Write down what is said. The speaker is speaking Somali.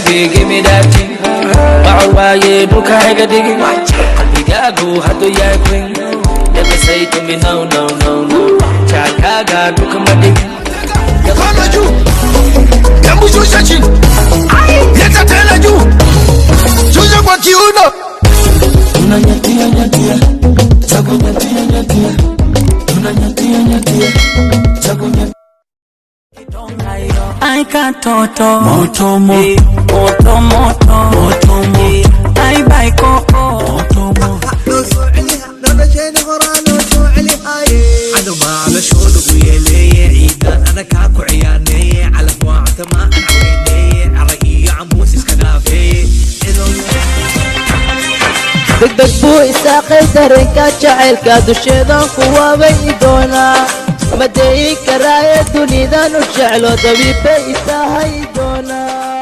baby, give me that thing. Why you look like a dig? Go, how do you queen? Never say to me no, no, no, no. Chakaga, look at my dick. Come on, you. Come on, you searching. Let us tell you. Choose what you know. Unanyatia, nyatia. Chago nyatia, nyatia. Unanyatia, nyatia. Chago nyatia. I got toto, moto mo, moto moto, moto mo. I buy coco, moto mo. لو سوعني لو رجعني غرام لو سوعني هاي عدو ما على شغل ويلي عيدان انا كاكو عياني على فواعد ما انا عيني عرقي عموس اسكنافي degdeg buu isaaqay dareenka jacaylka dusheedan kuwa bay doonaa ma deyi karaaye dunidan u jeclo dabiib bay isahay doonaa